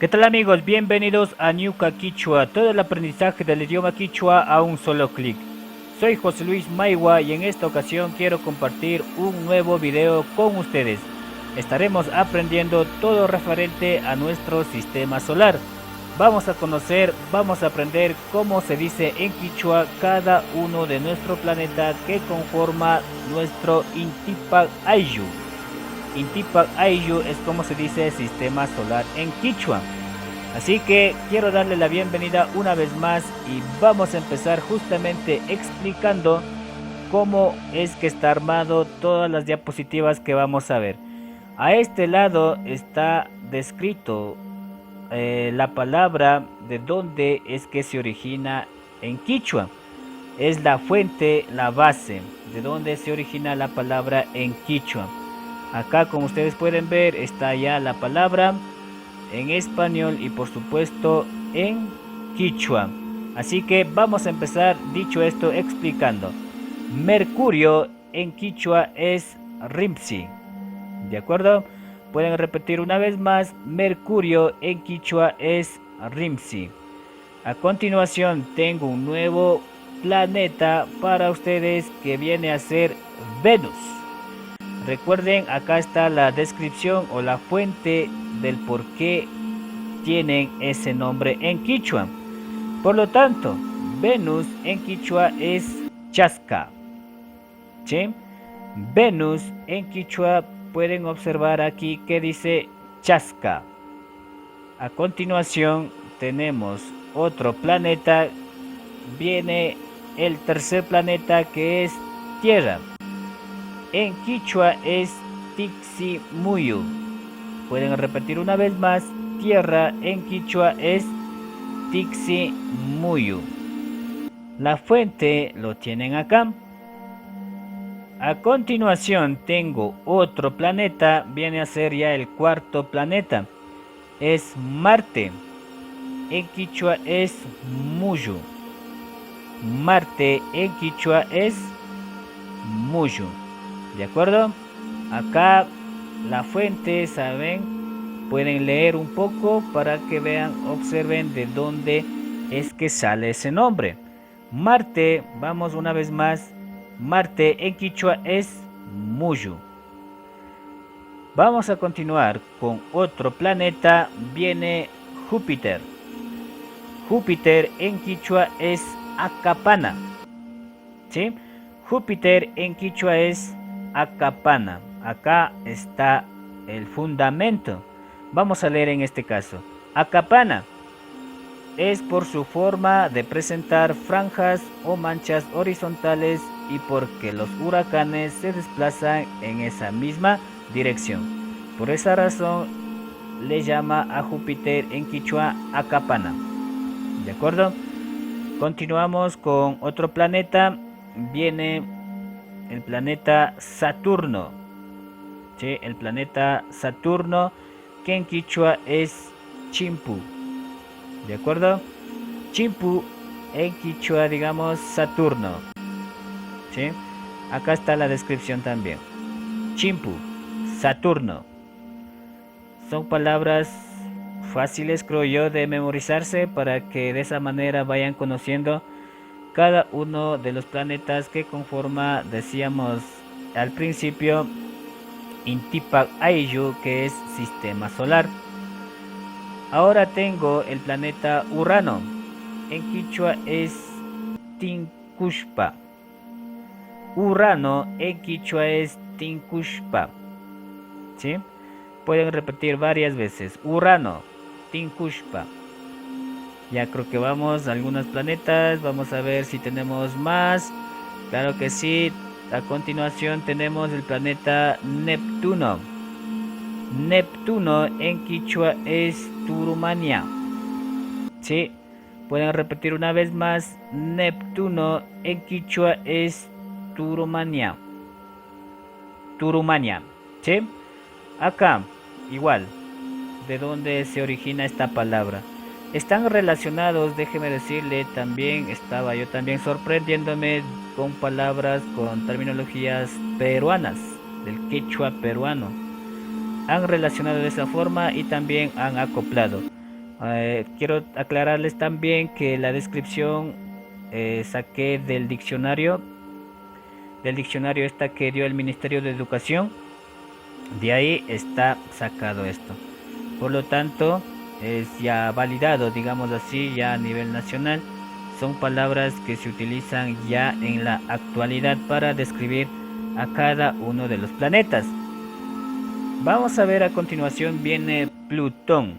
¿Qué tal amigos? Bienvenidos a Ñuka Quichua, todo el aprendizaje del idioma quichua a un solo clic. Soy José Luis Maiwa y en esta ocasión quiero compartir un nuevo video con ustedes. Estaremos aprendiendo todo referente a nuestro sistema solar. Vamos a aprender cómo se dice en quichua cada uno de nuestro planeta que conforma nuestro Intipak Ayllu. Intipak Ayllu es como se dice sistema solar en quichua. Así que quiero darle la bienvenida una vez más y vamos a empezar justamente explicando cómo es que está armado todas las diapositivas que vamos a ver. A este lado está descrito la palabra de dónde es que se origina en quichua. Es la fuente, la base, de dónde se origina la palabra en quichua. Acá, como ustedes pueden ver, está ya la palabra en español y por supuesto en quichua. Así que vamos a empezar, dicho esto, explicando. Mercurio en quichua es rimsi. ¿De acuerdo? Pueden repetir una vez más. Mercurio en quichua es rimsi. A continuación tengo un nuevo planeta para ustedes que viene a ser Venus. Recuerden, acá está la descripción o la fuente del por qué tienen ese nombre en quichua. Por lo tanto, Venus en quichua es chasca. ¿Sí? Venus en quichua pueden observar aquí que dice chasca. A continuación tenemos otro planeta. Viene el tercer planeta que es Tierra. En quichua es Tiximuyu. Pueden repetir una vez más. Tierra en quichua es Tiximuyu. La fuente lo tienen acá. A continuación tengo otro planeta. Viene a ser ya el cuarto planeta. Es Marte. En quichua es Muyu. Marte en quichua es Muyu. ¿De acuerdo? Acá la fuente, ¿saben? Pueden leer un poco para que vean, observen de dónde es que sale ese nombre. Marte, vamos una vez más. Marte en quichua es Muyu. Vamos a continuar con otro planeta. Viene Júpiter. Júpiter en quichua es Acapana. ¿Sí? Júpiter en quichua es Acapana. Acá está el fundamento. Vamos a leer en este caso. Acapana es por su forma de presentar franjas o manchas horizontales y porque los huracanes se desplazan en esa misma dirección. Por esa razón le llama a Júpiter en quichua Acapana. ¿De acuerdo? Continuamos con otro planeta. Viene el planeta Saturno. ¿Sí? El planeta Saturno, que en quichua es Chimpu. ¿De acuerdo? Chimpu en quichua, digamos, Saturno. ¿Sí? Acá está la descripción también. Chimpu, Saturno. Son palabras fáciles, creo yo, de memorizarse para que de esa manera vayan conociendo cada uno de los planetas que conforma, decíamos al principio, Intipak Ayllu, que es sistema solar. Ahora tengo el planeta Urano. En quichua es Tinkushpa. Urano en quichua es Tinkushpa. ¿Sí? Pueden repetir varias veces. Urano, Tinkushpa. Ya creo que vamos a algunos planetas. Vamos a ver si tenemos más. Claro que sí. A continuación tenemos el planeta Neptuno. Neptuno en quichua es Turumania. Sí. Pueden repetir una vez más. Neptuno en quichua es Turumania. Turumania. ¿Sí? Acá, igual. ¿De dónde se origina esta palabra? Están relacionados, déjeme decirle, también estaba yo también sorprendiéndome con palabras, con terminologías peruanas, del quechua peruano. Han relacionado de esa forma y también han acoplado. Quiero aclararles también que la descripción saqué del diccionario esta que dio el Ministerio de Educación. De ahí está sacado esto. Por lo tanto, es ya validado, digamos así, ya a nivel nacional. Son palabras que se utilizan ya en la actualidad para describir a cada uno de los planetas. Vamos a ver a continuación viene Plutón.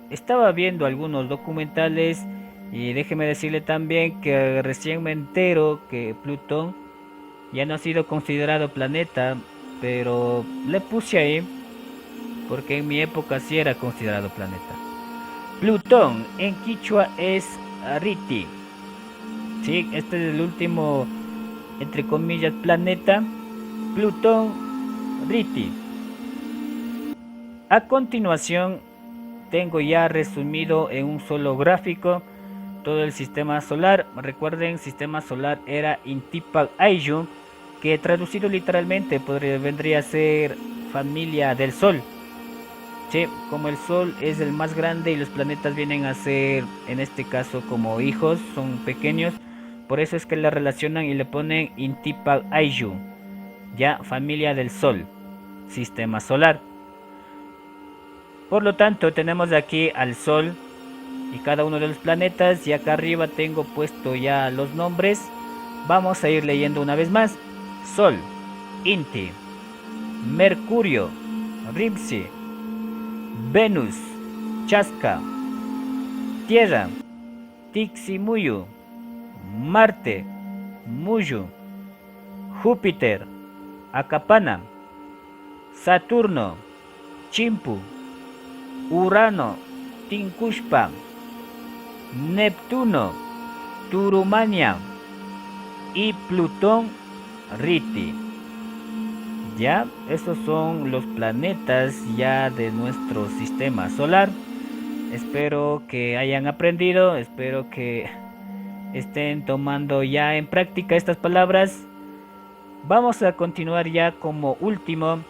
Estaba viendo algunos documentales y déjeme decirle también que recién me entero que Plutón ya no ha sido considerado planeta, pero le puse ahí porque en mi época sí era considerado planeta. Plutón en quichua es Riti. Sí, este es el último, entre comillas, planeta. Plutón Riti. A continuación tengo ya resumido en un solo gráfico todo el sistema solar. Recuerden, sistema solar era Intipa Ayu, que traducido literalmente vendría a ser familia del Sol. Sí, como el Sol es el más grande y los planetas vienen a ser, en este caso, como hijos, son pequeños. Por eso es que la relacionan y le ponen Intipa Ayu, ya familia del Sol, sistema solar. Por lo tanto, tenemos aquí al Sol y cada uno de los planetas, y acá arriba tengo puesto ya los nombres. Vamos a ir leyendo una vez más. Sol, Inti. Mercurio, Rimsi. Venus, Chasca. Tierra, Tiximuyu. Marte, Muyu. Júpiter, Acapana. Saturno, Chimpu. Urano, Tincushpa. Neptuno, Turumania. Y Plutón, Riti. Ya, esos son los planetas ya de nuestro sistema solar. Espero que hayan aprendido, espero que estén tomando ya en práctica estas palabras. Vamos a continuar ya como último.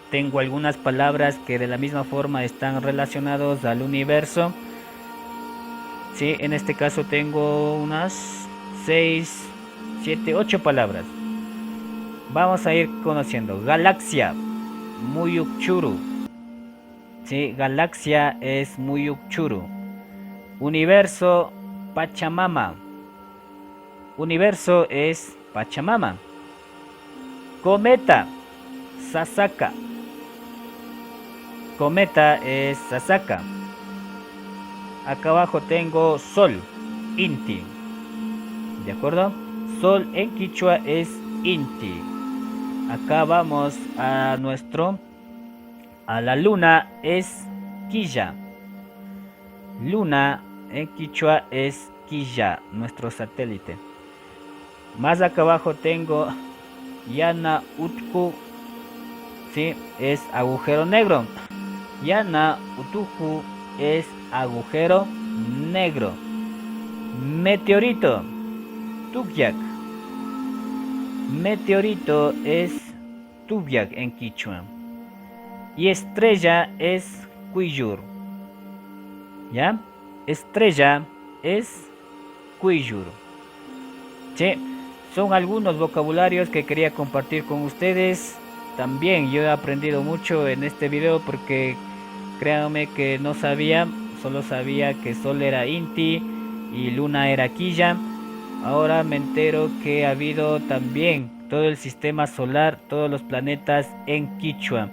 Tengo algunas palabras que de la misma forma están relacionados al universo. Sí, en este caso tengo unas 6, 7, 8 palabras. Vamos a ir conociendo. Galaxia, Muyukchuru. Sí, galaxia es Muyukchuru. Universo, Pachamama. Universo es Pachamama. Cometa, Sasaka. Cometa es Sasaka. Acá abajo tengo Sol, Inti. ¿De acuerdo? Sol en quichua es Inti. Acá vamos a la luna es Quilla. Luna en quichua es Quilla, nuestro satélite. Más acá abajo tengo Yana Utku. Sí, es agujero negro. Yana Utuku es agujero negro. Meteorito, Tukyak. Meteorito es Tukyak en quichua. Y estrella es Quiyur. ¿Ya? Estrella es Quiyur. Sí, son algunos vocabularios que quería compartir con ustedes. También yo he aprendido mucho en este video porque créanme que no sabía, solo sabía que Sol era Inti y Luna era Quilla. Ahora me entero que ha habido también todo el sistema solar, todos los planetas en quichua.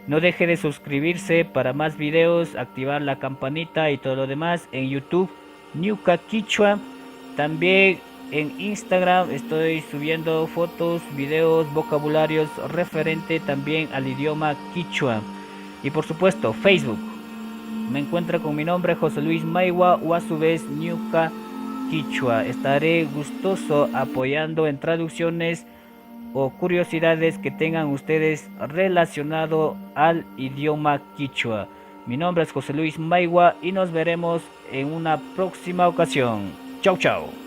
No deje de suscribirse para más videos, activar la campanita y todo lo demás en YouTube, Ñuka Quichua. También en Instagram estoy subiendo fotos, videos, vocabularios referente también al idioma quichua. Y por supuesto Facebook. Me encuentra con mi nombre José Luis Maiwa o a su vez Ñuka Quichua. Estaré gustoso apoyando en traducciones o curiosidades que tengan ustedes relacionado al idioma quichua. Mi nombre es José Luis Maiwa y nos veremos en una próxima ocasión. Chau chau.